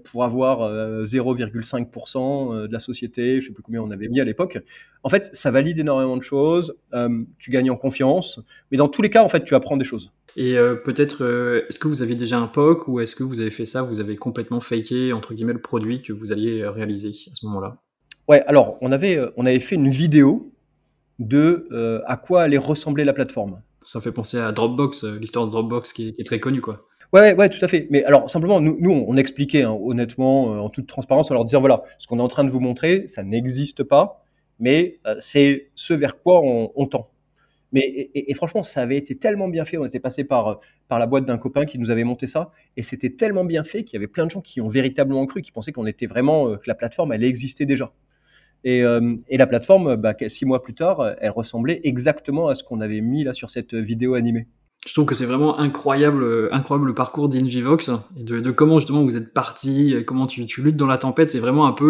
pour avoir 0,5% de la société, je ne sais plus combien on avait mis à l'époque. En fait, ça valide énormément de choses, tu gagnes en confiance, mais dans tous les cas, en fait, tu apprends des choses. Et peut-être, est-ce que vous aviez déjà un POC ou est-ce que vous avez fait ça, vous avez complètement faké, entre guillemets, le produit que vous alliez réaliser à ce moment-là? Ouais, alors, on avait fait une vidéo de à quoi allait ressembler la plateforme. Ça fait penser à Dropbox, l'histoire de Dropbox qui est très connue, quoi. Ouais, tout à fait. Mais alors, simplement, nous on expliquait honnêtement, en toute transparence, en leur disant, voilà, ce qu'on est en train de vous montrer, ça n'existe pas, mais c'est ce vers quoi on tend. et franchement, ça avait été tellement bien fait. On était passé par la boîte d'un copain qui nous avait monté ça, et c'était tellement bien fait qu'il y avait plein de gens qui ont véritablement cru, qui pensaient qu'on était vraiment que la plateforme elle existait déjà. Et la plateforme, 6 mois plus tard, elle ressemblait exactement à ce qu'on avait mis là sur cette vidéo animée. Je trouve que c'est vraiment incroyable, incroyable le parcours d'Invivox et de comment justement vous êtes parti, comment tu luttes dans la tempête. C'est vraiment un peu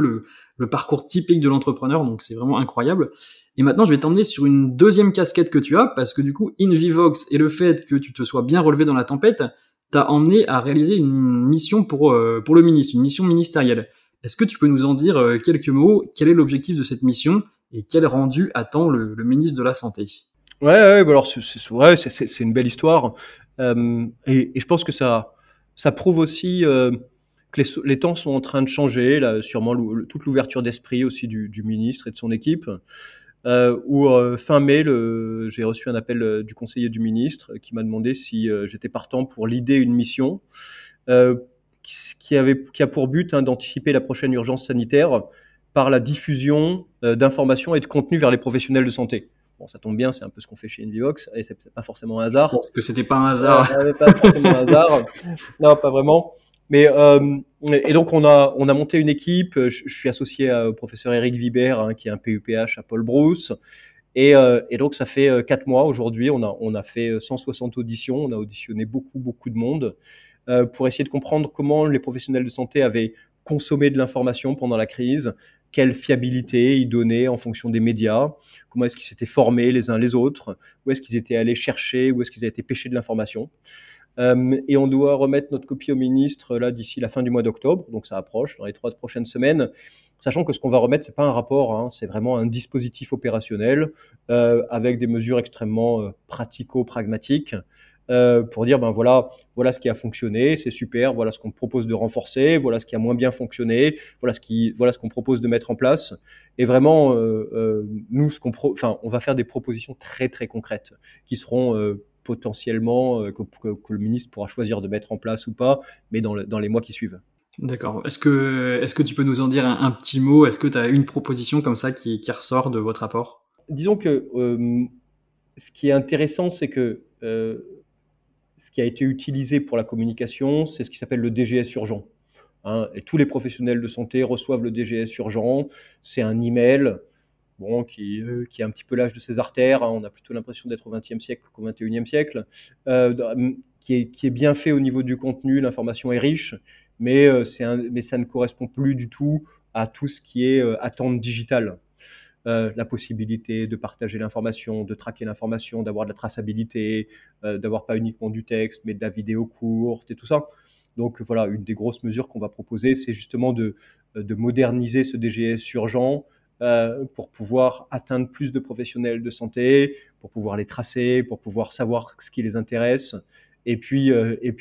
le parcours typique de l'entrepreneur, donc c'est vraiment incroyable. Et maintenant, je vais t'emmener sur une deuxième casquette que tu as, parce que du coup, Invivox et le fait que tu te sois bien relevé dans la tempête t'a emmené à réaliser une mission pour le ministre, une mission ministérielle. Est-ce que tu peux nous en dire quelques mots? Quel est l'objectif de cette mission et quel rendu attend le ministre de la Santé? Ouais, alors ouais, c'est une belle histoire. Et je pense que ça prouve aussi que les temps sont en train de changer. Là, sûrement toute l'ouverture d'esprit aussi du ministre et de son équipe. Où fin mai, j'ai reçu un appel du conseiller du ministre qui m'a demandé si j'étais partant pour l'idée une mission euh, qui a pour but d'anticiper la prochaine urgence sanitaire par la diffusion d'informations et de contenus vers les professionnels de santé. Bon, ça tombe bien, c'est un peu ce qu'on fait chez Invivox, et c'est pas forcément un hasard. Je pense que c'était pas un hasard. Pas forcément un hasard. Non, pas vraiment. Mais et donc on a monté une équipe. Je suis associé au professeur Eric Vibert, qui est un PUPH à Paul Brousse. Et donc ça fait 4 mois aujourd'hui. On a fait 160 auditions. On a auditionné beaucoup de monde pour essayer de comprendre comment les professionnels de santé avaient consommé de l'information pendant la crise, quelle fiabilité ils donnaient en fonction des médias, comment est-ce qu'ils s'étaient formés les uns les autres, où est-ce qu'ils étaient allés chercher, où est-ce qu'ils avaient été pêchés de l'information. Et on doit remettre notre copie au ministre là d'ici la fin du mois d'octobre, donc ça approche dans les 3 prochaines semaines. Sachant que ce qu'on va remettre, c'est pas un rapport, c'est vraiment un dispositif opérationnel avec des mesures extrêmement pratico-pragmatiques pour dire voilà ce qui a fonctionné, c'est super, voilà ce qu'on propose de renforcer, voilà ce qui a moins bien fonctionné, voilà ce qu'on propose de mettre en place. Et vraiment, nous, on va faire des propositions très concrètes qui seront potentiellement que le ministre pourra choisir de mettre en place ou pas, mais dans les mois qui suivent. D'accord. Est-ce que tu peux nous en dire un petit mot? Est-ce que tu as une proposition comme ça qui ressort de votre rapport? Disons que ce qui est intéressant, c'est que ce qui a été utilisé pour la communication, c'est ce qui s'appelle le DGS urgent. Et tous les professionnels de santé reçoivent le DGS urgent. C'est un email qui est un petit peu l'âge de ses artères. On a plutôt l'impression d'être au XXe siècle qu'au XXIe siècle. Qui est bien fait au niveau du contenu. L'information est riche, mais ça ne correspond plus du tout à tout ce qui est attente digitale. La possibilité de partager l'information, de traquer l'information, d'avoir de la traçabilité, d'avoir pas uniquement du texte, mais de la vidéo courte et tout ça. Donc voilà, une des grosses mesures qu'on va proposer, c'est justement de moderniser ce DGS urgent pour pouvoir atteindre plus de professionnels de santé, pour pouvoir les tracer, pour pouvoir savoir ce qui les intéresse, et puis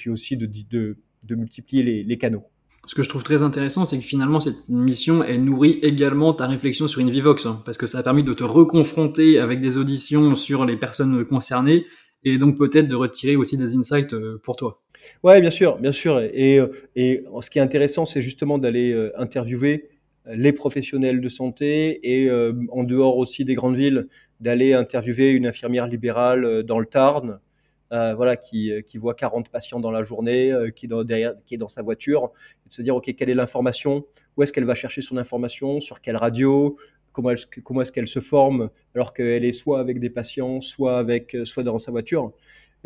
aussi de multiplier les canaux. Ce que je trouve très intéressant, c'est que finalement, cette mission, elle nourrit également ta réflexion sur Invivox, parce que ça a permis de te reconfronter avec des auditions sur les personnes concernées, et donc peut-être de retirer aussi des insights pour toi. Ouais, bien sûr, bien sûr. Et ce qui est intéressant, c'est justement d'aller interviewer les professionnels de santé et en dehors aussi des grandes villes, d'aller interviewer une infirmière libérale dans le Tarn, voilà, qui voit 40 patients dans la journée, qui est dans sa voiture, et de se dire, OK, quelle est l'information? Où est-ce qu'elle va chercher son information? Sur quelle radio? Comment est-ce qu'elle se forme alors qu'elle est soit avec des patients, soit dans sa voiture?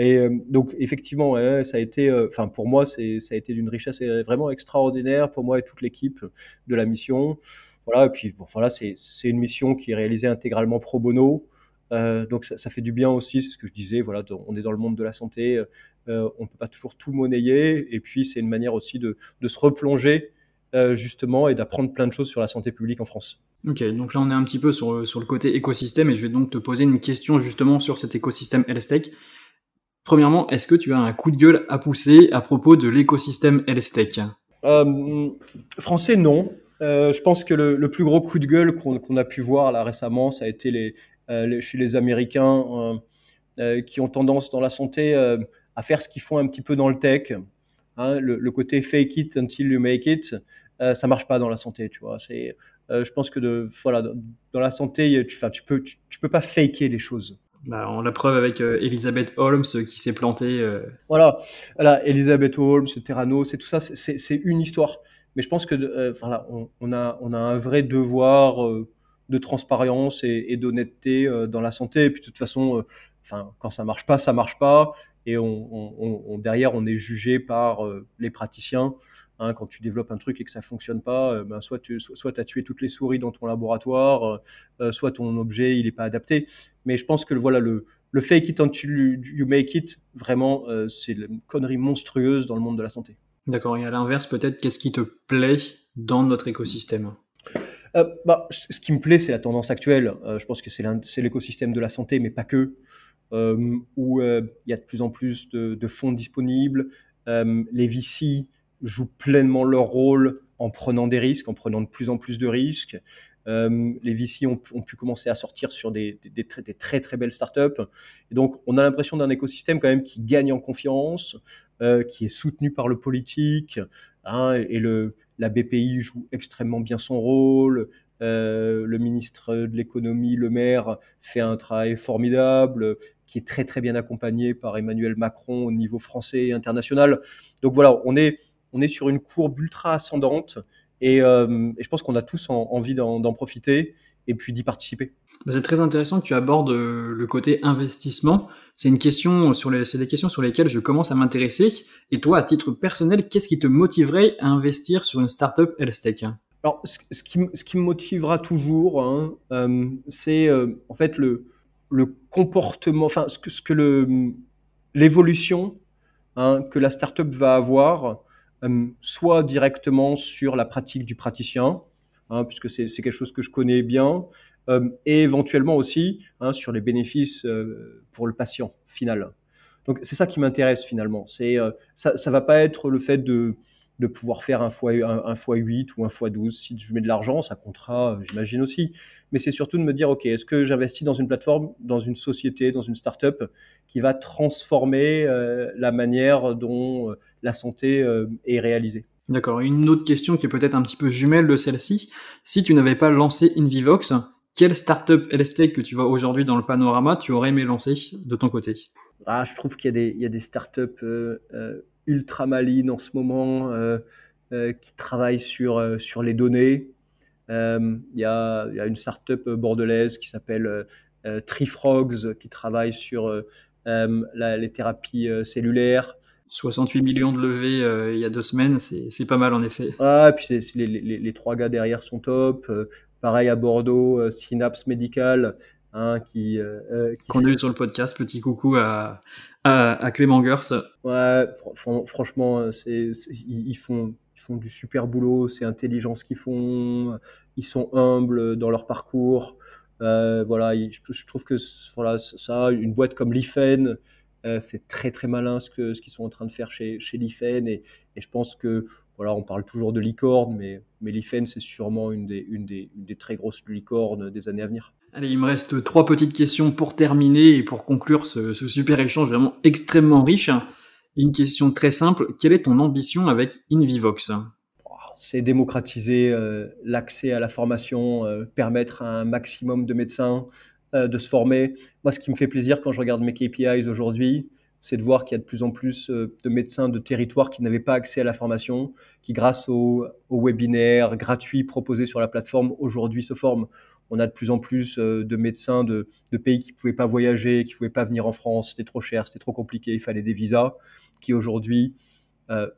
Et donc effectivement, ouais, ça a été, pour moi, ça a été d'une richesse vraiment extraordinaire pour moi et toute l'équipe de la mission. Voilà, et puis voilà, c'est une mission qui est réalisée intégralement pro bono. Donc ça fait du bien aussi, c'est ce que je disais. Voilà, on est dans le monde de la santé, on peut pas toujours tout monnayer, et puis c'est une manière aussi de se replonger justement et d'apprendre plein de choses sur la santé publique en France. Ok, donc là on est un petit peu sur le côté écosystème, et je vais donc te poser une question justement sur cet écosystème HealthTech. Premièrement, est-ce que tu as un coup de gueule à pousser à propos de l'écosystème HealthTech? Français, non. Je pense que le plus gros coup de gueule qu'on a pu voir là récemment, ça a été chez les Américains qui ont tendance dans la santé à faire ce qu'ils font un petit peu dans le tech. Le côté fake it until you make it, ça marche pas dans la santé, tu vois. Je pense que voilà, dans la santé, tu peux pas faker les choses. Bah, on la preuve avec Elizabeth Holmes qui s'est plantée. Voilà, voilà, Elizabeth Holmes, Terrano, c'est tout ça, c'est une histoire. Mais je pense que voilà, on a un vrai devoir de transparence et d'honnêteté dans la santé. Et puis de toute façon, enfin, quand ça marche pas, ça marche pas. Et derrière, on est jugé par les praticiens. Hein, quand tu développes un truc et que ça fonctionne pas, ben soit tu as tué toutes les souris dans ton laboratoire, soit ton objet il est pas adapté. Mais je pense que voilà le fake it until you make it, vraiment, c'est une connerie monstrueuse dans le monde de la santé. D'accord, et à l'inverse, peut-être, qu'est-ce qui te plaît dans notre écosystème? Ce qui me plaît, c'est la tendance actuelle. Je pense que c'est l'écosystème de la santé, mais pas que, où il y a de plus en plus de fonds disponibles. Les VC jouent pleinement leur rôle en prenant des risques, en prenant de plus en plus de risques. Les VC ont pu commencer à sortir sur des très très belles startups. Et donc, on a l'impression d'un écosystème quand même qui gagne en confiance, qui est soutenu par le politique, hein, et la BPI joue extrêmement bien son rôle. Le ministre de l'économie, Le Maire, fait un travail formidable, qui est très très bien accompagné par Emmanuel Macron au niveau français et international. Donc voilà, on est sur une courbe ultra ascendante et je pense qu'on a tous envie d'en profiter et puis d'y participer. Bah, c'est très intéressant que tu abordes le côté investissement. C'est des questions sur lesquelles je commence à m'intéresser. Et toi, à titre personnel, qu'est-ce qui te motiverait à investir sur une startup health tech? Alors, ce qui me motivera toujours, hein, c'est en fait le comportement, enfin l'évolution, hein, que la startup va avoir, soit directement sur la pratique du praticien, hein, puisque c'est quelque chose que je connais bien, et éventuellement aussi, hein, sur les bénéfices pour le patient final. Donc c'est ça qui m'intéresse finalement. Ça va pas être le fait de pouvoir faire un fois 8 ou un fois 12. Si je mets de l'argent, ça comptera, j'imagine aussi. Mais c'est surtout de me dire, OK, est-ce que j'investis dans une plateforme, dans une société, dans une startup qui va transformer la manière dont la santé est réalisée. D'accord. Une autre question qui est peut-être un petit peu jumelle de celle-ci. Si tu n'avais pas lancé Invivox, quelle startup health tech que tu vois aujourd'hui dans le panorama tu aurais aimé lancer de ton côté? Je trouve qu'il y a des startups ultra malines en ce moment qui travaillent sur les données. Il y a une startup bordelaise qui s'appelle Trifrogs qui travaille sur les thérapies cellulaires. 68 millions de levées il y a 2 semaines, c'est pas mal en effet. Et puis les trois gars derrière sont top. Pareil à Bordeaux, Synapse Medical, hein, Qu'on a eu sur le podcast, petit coucou à Clément Gers. Ouais, franchement, ils font du super boulot, c'est intelligent ce qu'ils font, ils sont humbles dans leur parcours. Voilà, je trouve que voilà, ça, une boîte comme l'IFEN, c'est très très malin ce qu'ils sont en train de faire chez l'IFEN et je pense que voilà, on parle toujours de licorne, mais l'IFEN c'est sûrement une des très grosses licornes des années à venir. Allez, il me reste 3 petites questions pour terminer et pour conclure ce super échange vraiment extrêmement riche. Une question très simple, quelle est ton ambition avec Invivox? C'est démocratiser l'accès à la formation, permettre à un maximum de médecins de se former. Moi, ce qui me fait plaisir quand je regarde mes KPIs aujourd'hui, c'est de voir qu'il y a de plus en plus de médecins de territoire qui n'avaient pas accès à la formation, qui grâce aux webinaires gratuits proposés sur la plateforme, aujourd'hui se forment. On a de plus en plus de médecins de pays qui ne pouvaient pas voyager, qui ne pouvaient pas venir en France, c'était trop cher, c'était trop compliqué, il fallait des visas, qui aujourd'hui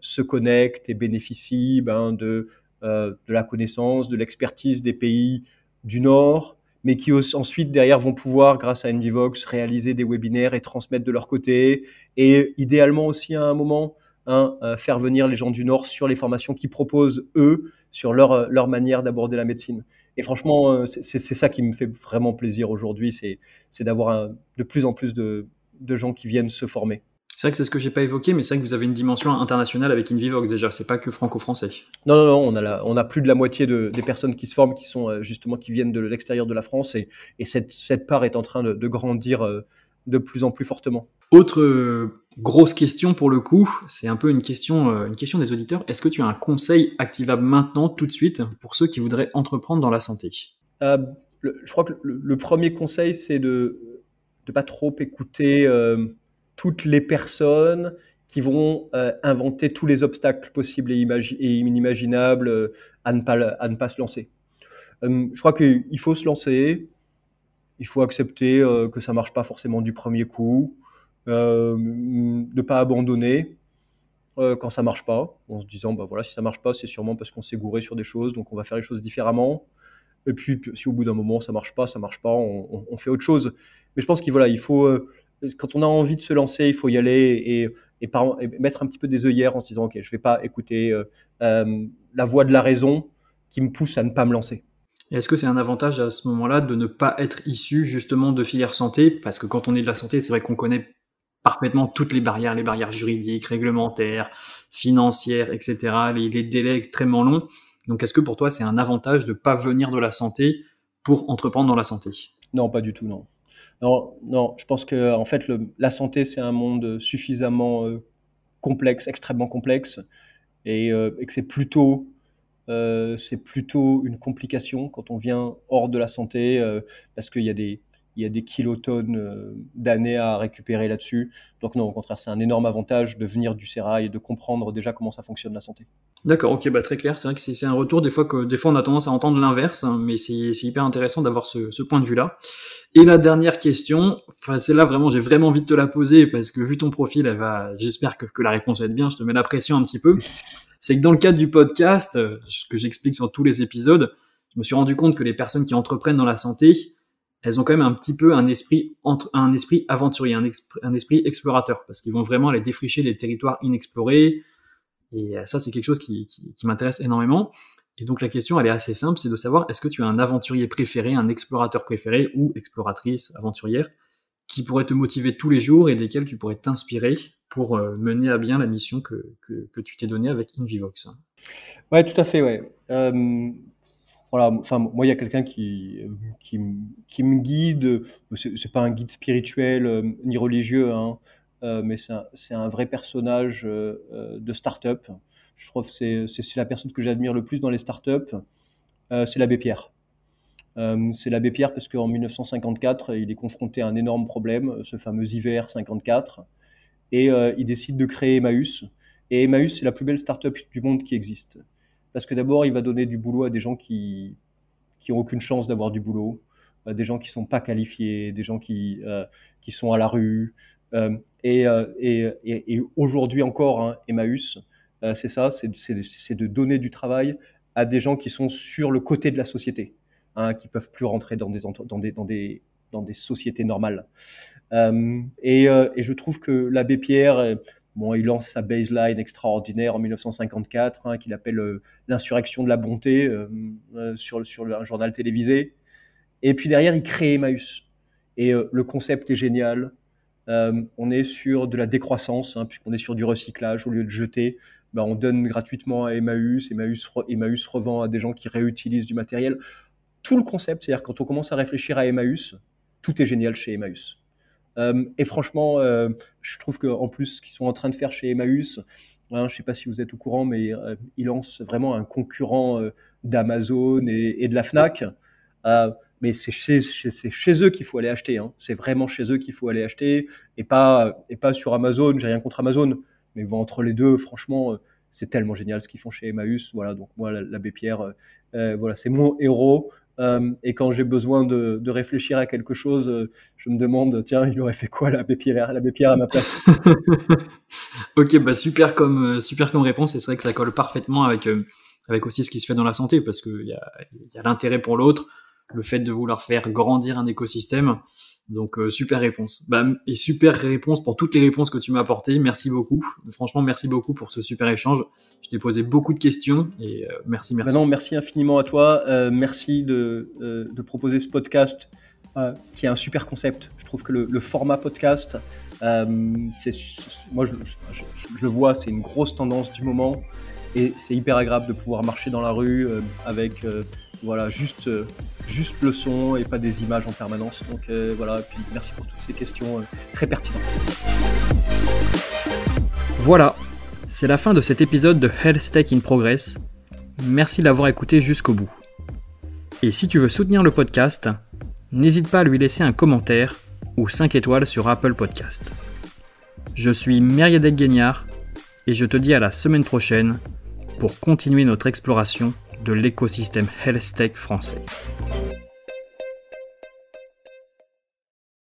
se connectent et bénéficient de la connaissance, de l'expertise des pays du Nord, mais qui ensuite derrière vont pouvoir, grâce à Invivox, réaliser des webinaires et transmettre de leur côté, et idéalement aussi à un moment faire venir les gens du Nord sur les formations qu'ils proposent eux, sur leur manière d'aborder la médecine. Et franchement, c'est ça qui me fait vraiment plaisir aujourd'hui, c'est d'avoir de plus en plus de gens qui viennent se former. C'est vrai que c'est ce que j'ai pas évoqué, mais c'est vrai que vous avez une dimension internationale avec Invivox déjà, c'est pas que franco-français. Non, on a plus de la moitié des personnes qui se forment qui sont justement qui viennent de l'extérieur de la France et cette part est en train de grandir de plus en plus fortement. Autre grosse question pour le coup, c'est un peu une question des auditeurs. Est-ce que tu as un conseil activable maintenant, tout de suite, pour ceux qui voudraient entreprendre dans la santé? Je crois que le premier conseil, c'est pas trop écouter toutes les personnes qui vont inventer tous les obstacles possibles et inimaginables à ne pas se lancer. Je crois qu'il faut se lancer, il faut accepter que ça marche pas forcément du premier coup, de pas abandonner quand ça marche pas, en se disant bah voilà, si ça marche pas, c'est sûrement parce qu'on s'est gouré sur des choses, donc on va faire les choses différemment. Et puis si au bout d'un moment ça marche pas, on fait autre chose. Mais je pense qu'il il faut quand on a envie de se lancer, il faut y aller et mettre un petit peu des œillères en se disant ok, je vais pas écouter la voix de la raison qui me pousse à ne pas me lancer. Et est-ce que c'est un avantage à ce moment-là de ne pas être issu justement de filière santé? Parce que quand on est de la santé, c'est vrai qu'on connaît parfaitement toutes les barrières juridiques, réglementaires, financières, etc., les délais extrêmement longs. Donc est-ce que pour toi c'est un avantage de ne pas venir de la santé pour entreprendre dans la santé? Non, pas du tout, non. Non, je pense que en fait la santé c'est un monde suffisamment complexe, extrêmement complexe, et que c'est plutôt une complication quand on vient hors de la santé parce qu'il y a des kilotonnes d'années à récupérer là-dessus. Donc non, au contraire, c'est un énorme avantage de venir du sérail et de comprendre déjà comment ça fonctionne la santé. D'accord, ok, très clair. C'est vrai que c'est un retour des fois on a tendance à entendre l'inverse, hein, mais c'est hyper intéressant d'avoir ce point de vue-là. Et la dernière question, celle-là vraiment, j'ai vraiment envie de te la poser parce que vu ton profil, j'espère que la réponse va être bien. Je te mets la pression un petit peu. C'est que dans le cadre du podcast, ce que j'explique sur tous les épisodes, je me suis rendu compte que les personnes qui entreprennent dans la santé, elles ont quand même un petit peu un esprit aventurier, un esprit explorateur, parce qu'ils vont vraiment aller défricher des territoires inexplorés. Et ça, c'est quelque chose qui m'intéresse énormément. Et donc la question, elle est assez simple, c'est de savoir, est-ce que tu as un aventurier préféré, un explorateur préféré ou exploratrice aventurière qui pourrait te motiver tous les jours et desquels tu pourrais t'inspirer pour mener à bien la mission que tu t'es donnée avec InVivox? Ouais, tout à fait, ouais. Voilà, enfin, moi, il y a quelqu'un qui me guide. C'est pas un guide spirituel ni religieux, hein, mais c'est un vrai personnage de start-up. Je trouve que c'est la personne que j'admire le plus dans les start-up. C'est l'abbé Pierre. C'est l'abbé Pierre parce qu'en 1954, il est confronté à un énorme problème, ce fameux hiver 54, et il décide de créer Emmaüs. Et Emmaüs, c'est la plus belle start-up du monde qui existe. Parce que d'abord, il va donner du boulot à des gens qui ont aucune chance d'avoir du boulot, des gens qui sont pas qualifiés, des gens qui sont à la rue. Et aujourd'hui encore, hein, Emmaüs, c'est ça, c'est de donner du travail à des gens qui sont sur le côté de la société, hein, qui peuvent plus rentrer dans des sociétés normales. Et je trouve que l'abbé Pierre, bon, il lance sa baseline extraordinaire en 1954, hein, qu'il appelle l'insurrection de la bonté sur un journal télévisé. Et puis derrière, il crée Emmaüs. Et le concept est génial. On est sur de la décroissance, hein, puisqu'on est sur du recyclage. Au lieu de jeter, on donne gratuitement à Emmaüs. Emmaüs revend à des gens qui réutilisent du matériel. Tout le concept, c'est-à-dire quand on commence à réfléchir à Emmaüs, tout est génial chez Emmaüs. Et franchement, je trouve qu'en plus, ce qu'ils sont en train de faire chez Emmaüs, hein, je ne sais pas si vous êtes au courant, mais ils lancent vraiment un concurrent d'Amazon et de la Fnac. Mais c'est chez eux qu'il faut aller acheter. Hein. C'est vraiment chez eux qu'il faut aller acheter et pas sur Amazon. J'ai rien contre Amazon, mais entre les deux, franchement, c'est tellement génial ce qu'ils font chez Emmaüs. Voilà, donc moi, l'abbé Pierre, voilà, c'est mon héros. Et quand j'ai besoin de réfléchir à quelque chose, je me demande, tiens, il aurait fait quoi l'abbé Pierre à ma place? Ok, super comme réponse, et c'est vrai que ça colle parfaitement avec aussi ce qui se fait dans la santé, parce qu'il y a l'intérêt pour l'autre, le fait de vouloir faire grandir un écosystème. Donc super réponse. Et super réponse pour toutes les réponses que tu m'as apportées. Merci beaucoup. Franchement, merci beaucoup pour ce super échange. Je t'ai posé beaucoup de questions et merci. Non, merci infiniment à toi. Merci de proposer ce podcast qui est un super concept. Je trouve que le format podcast, moi je le vois, c'est une grosse tendance du moment et c'est hyper agréable de pouvoir marcher dans la rue avec voilà, juste le son et pas des images en permanence. Donc voilà, et puis merci pour toutes ces questions très pertinentes. Voilà, c'est la fin de cet épisode de Health Tech in Progress. Merci d'avoir écouté jusqu'au bout. Et si tu veux soutenir le podcast, n'hésite pas à lui laisser un commentaire ou 5 étoiles sur Apple Podcast. Je suis Mériadec Guignard et je te dis à la semaine prochaine pour continuer notre exploration de l'écosystème HealthTech français.